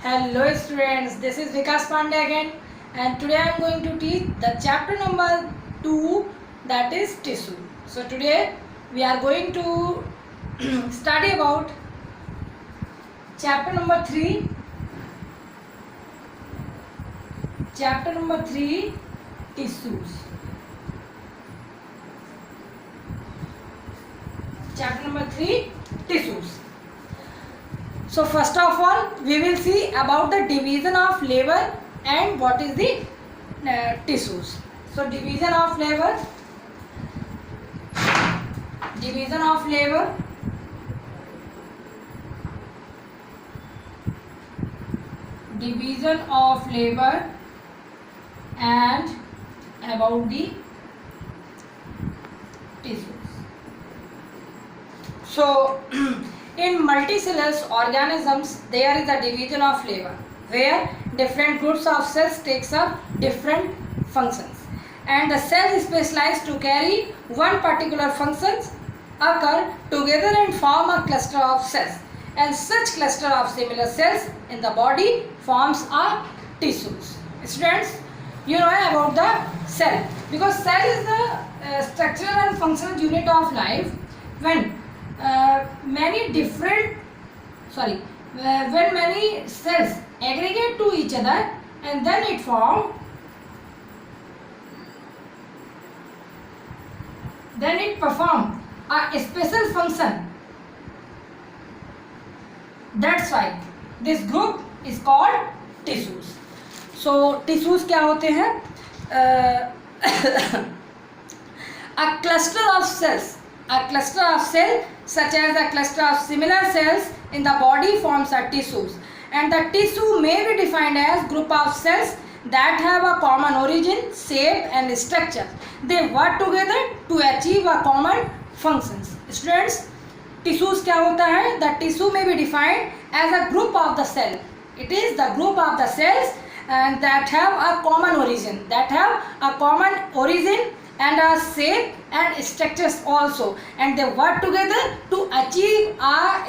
Hello students, this is Vikas Pandey again, and today I am going to teach the chapter number 2, that is tissue. So today we are going to study about chapter number 3, tissues. Chapter number 3, tissues. So first of all we will see about the division of labor and what is the tissues. So division of labor and about the tissues. So in multicellular organisms there is a division of labor where different groups of cells takes up different functions, and the cells specialized to carry one particular functions occur together and form a cluster of cells, and such cluster of similar cells in the body forms a tissues. Students, you know about the cell, because cell is the structural and functional unit of life. When when many cells aggregate to each other and then it perform a special function. That's why this group is called tissues. So tissues क्या होते हैं? A cluster of cells such as a cluster of similar cells in the body forms a tissues, and the tissue may be defined as group of cells that have a common origin, shape and structure. They work together to achieve a common functions. Students, tissues क्या होता है? The tissue may be defined as a group of the cell. It is the group of the cells and that have a common origin and a shape and structures also, and they work together to achieve a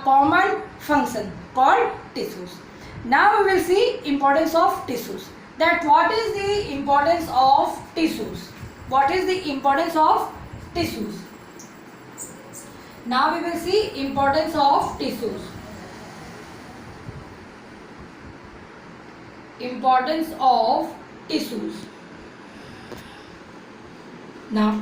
common function called tissues. Now we will see importance of tissues. That what is the importance of tissues? What is the importance of tissues? Now we will see importance of tissues. Importance of tissues. Now,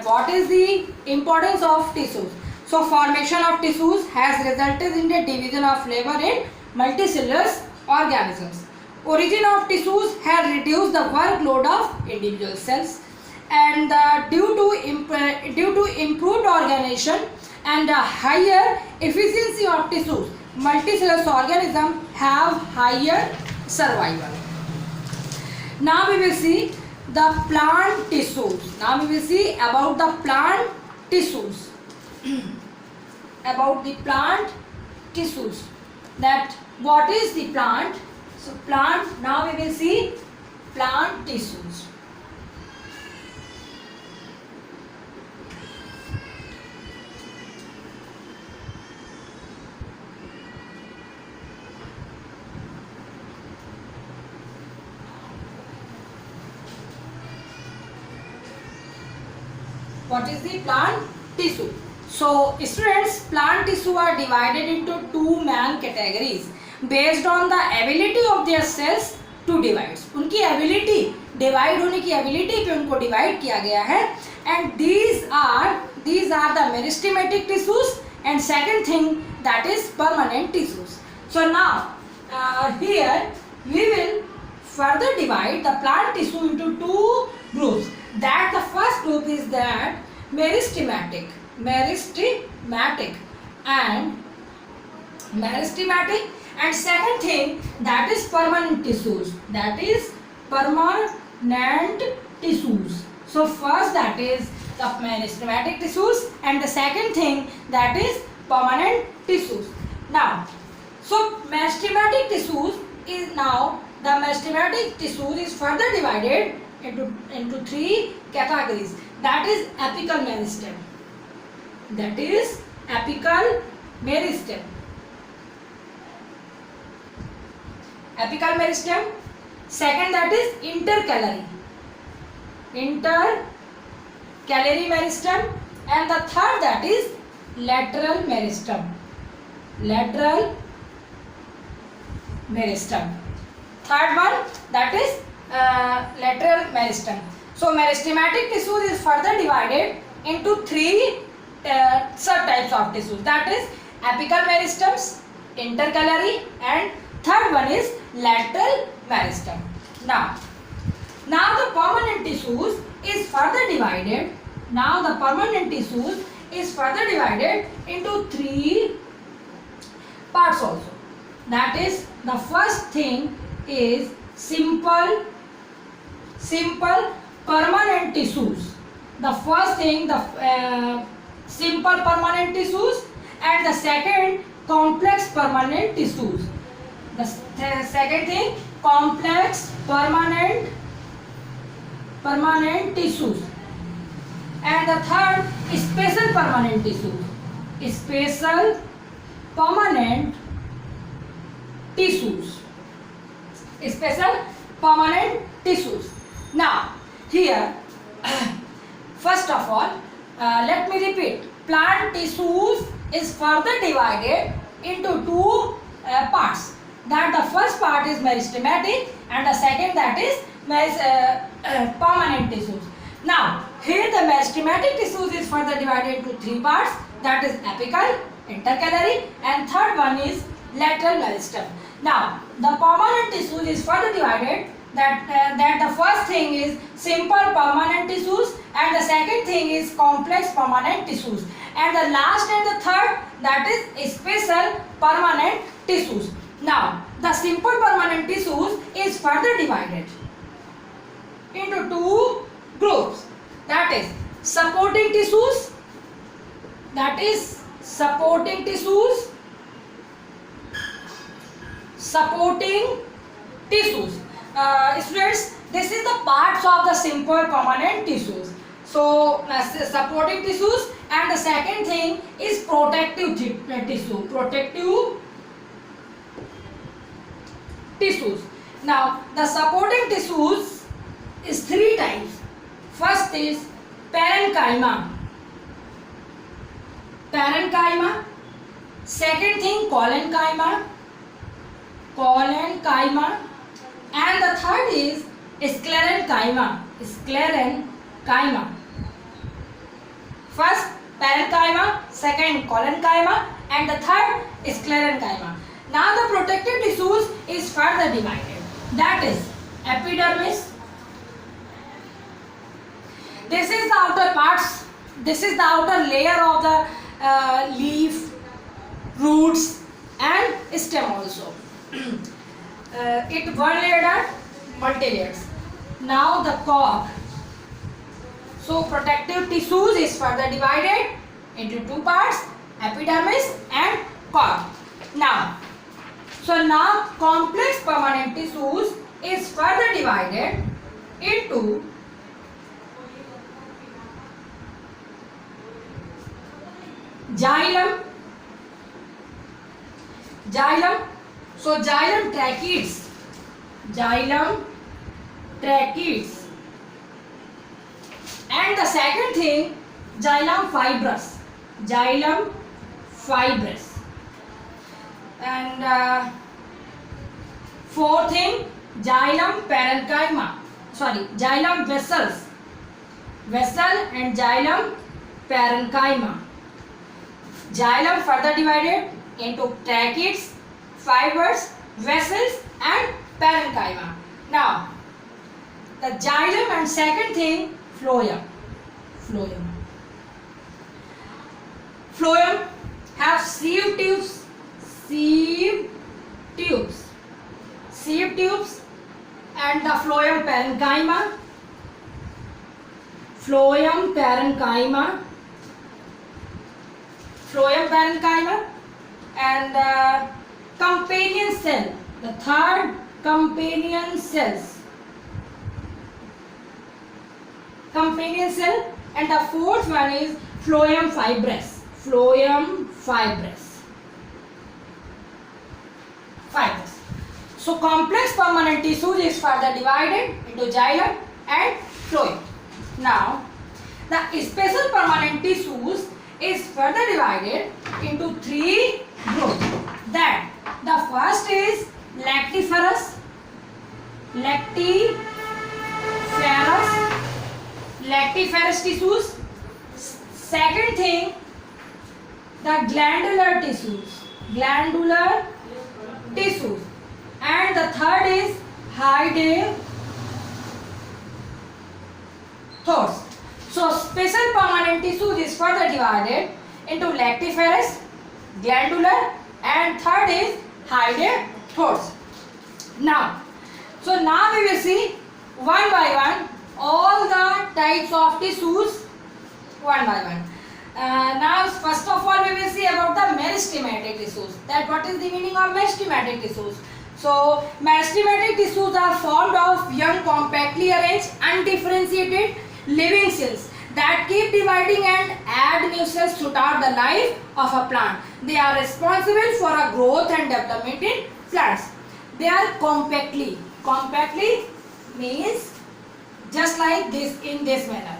what is the importance of tissues? So, formation of tissues has resulted in the division of labor in multicellular organisms. Origin of tissues has reduced the workload of individual cells, and due to improved organization and a higher efficiency of tissues, multicellular organisms have higher survival. Now we will see the plant tissues. Now we will see about the plant tissues. About the plant tissues. That what is the plant? So plant. Now we will see plant tissues. What is the plant tissue? So students, plant tissue are divided into two main categories based on the ability of their cells to divide. उनकी ability, divide होने की ability पे उनको divide किया गया है, and these are the meristematic tissues, and second thing, that is permanent tissues. So now here we will further divide the plant tissue into two groups. That the first group is that meristematic and second thing, that is permanent tissues. So first, that is the meristematic tissues, and the second thing, that is permanent tissues. Now, so meristematic tissues is further divided into three categories. That is apical meristem. apical meristem. Second, that is intercalary meristem. And the third, that is lateral meristem. Third one, that is lateral meristem. So meristematic tissues is further divided into three subtypes of tissues, that is apical meristems, intercalary, and third one is lateral meristem. Now the permanent tissues is further divided. Now the permanent tissues is further divided into three parts also. That is, the first thing is simple permanent tissues. The first thing, the simple permanent tissues, and the second, complex permanent tissues. The second thing, complex permanent tissues, and the third, special permanent tissues. Special permanent tissues. Now here, first of all, let me repeat. Plant tissues is further divided into two parts. That the first part is meristematic, and the second, that is permanent tissues. Now here the meristematic tissues is further divided into three parts. That is apical, intercalary, and third one is lateral meristem. Now the permanent tissues is further divided. That the first thing is simple permanent tissues, and the second thing is complex permanent tissues, and the last and the third, that is special permanent tissues. Now the simple permanent tissues is further divided into two groups. That is supporting tissues. Students, this is the parts of the simple permanent tissues. So supporting tissues, and the second thing is protective tissues. Now the supporting tissues is three types. First is parenchyma. Second thing, collenchyma, and the third is sclerenchyma. First parenchyma, second collenchyma, and the third sclerenchyma. Now the protective tissues is further divided. That is epidermis. This is the outer parts. This is the outer layer of the leaf, roots, and stem also. It one layered and multi-layers. Now the cork. So protective tissues is further divided into two parts, epidermis and cork. Now complex permanent tissues is further divided into xylem. So xylem tracheids, and the second thing, xylem fibrous, and fourth thing, xylem vessels, and xylem parenchyma. Xylem further divided into tracheids, fibers, vessels, and parenchyma. Now the xylem and second thing, phloem have sieve tubes, and the phloem parenchyma, and companion cell, the third companion cell, and the fourth one is phloem fibrous. So complex permanent tissues is further divided into xylem and phloem. Now the special permanent tissues is further divided into three groups. That the first is lactiferous tissues. Second thing, the glandular tissues, and the third is hydatodes. So special permanent tissues is further divided into lactiferous, glandular, and third is hydatodes. Now we will see one by one all the types of tissues one by one. Now first of all we will see about the meristematic tissues. That what is the meaning of meristematic tissues? So meristematic tissues are formed of young, compactly arranged, undifferentiated living cells that keep dividing and add new cells throughout the life of a plant. They are responsible for a growth and development in plants. They are compactly means just like this, in this manner.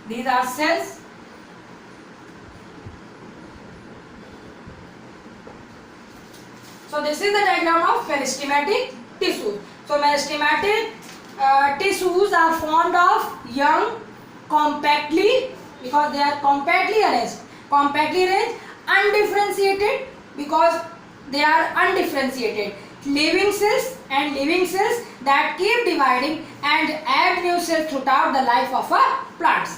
These are cells. So this is the diagram of meristematic tissues. So meristematic tissues are formed of young, compactly, because they are compactly arranged, undifferentiated, because they are undifferentiated, living cells that keep dividing and add new cells throughout the life of a plant.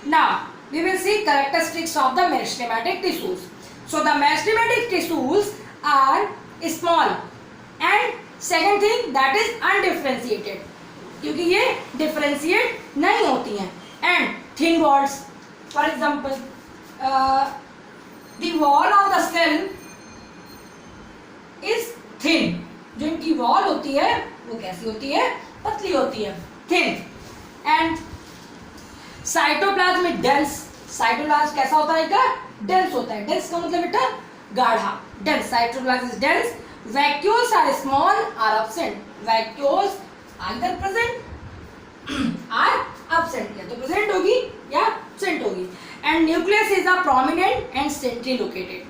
Now we will see characteristics of the meristematic tissues. So the meristematic tissues are small, and second thing, that is undifferentiated, क्योंकि ये differentiate नहीं होती हैं, and thin walls. For example, the wall of the cell is thin. जो इनकी wall होती है वो कैसी होती है? पतली होती है, thin. And cytoplasm dense. Cytoplasm कैसा होता है? डेंस होता है. डेंस का मतलब बेटा गाढ़ा. Dense. Cytoplasm is dense. Vacuoles are small, or absent. Vacuoles either present or absent. या तो प्रेजेंट होगी या एब्सेंट होगी. And nucleus is a prominent and centrally located.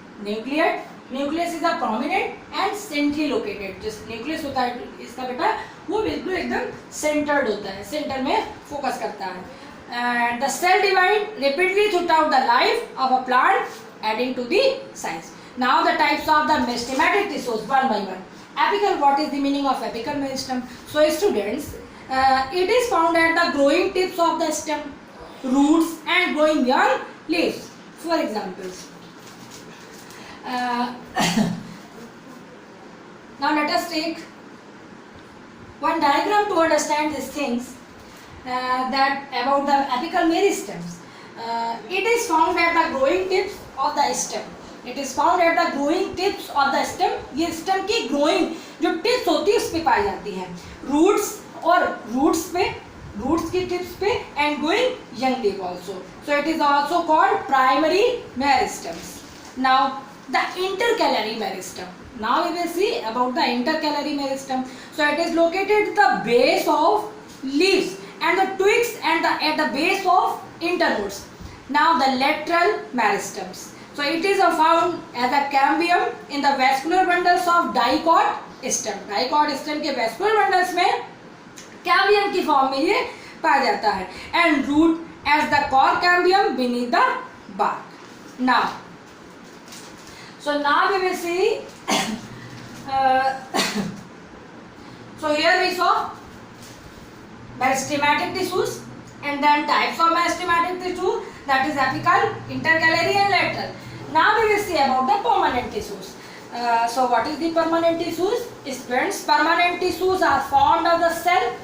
Nucleus is a prominent and centrally located. जो nucleus होता है इसका बेटा वो बिल्कुल एकदम सेंटर्ड होता है, सेंटर में फोकस करता है. And the cell divide rapidly throughout the life of a plant, adding to the size. Now the types of the meristematic tissues one by one. Apical. What is the meaning of apical meristem? So students, it is found at the growing tips of the stem, roots, and growing young leaves. For examples, now let us take one diagram to understand these things. That about the apical meristems. It is found at the growing tips of the stem. It is found at the growing tips of the stem. ये stem की growing जो tips होती है उस पे पाई जाती है. Roots और roots की tips पे, and growing young leaf also. So it is also called primary meristems. Now the intercalary meristem. Now we will see about the intercalary meristem. So it is located at the base of leaves and the twigs and at the base of internodes. Now the lateral meristems. So it is found as a cambium in the vascular bundles of dicot stem. Dicot stem के vascular bundles में cambium की form में ये पाया जाता है. And root as the core cambium beneath the bark. Now we will see. So here we saw meristematic tissues, and then types of meristematic tissues, that is apical, intercalary, and lateral. Now we will see about the permanent tissues. So what is the permanent tissues? Students, permanent tissues are formed of the cell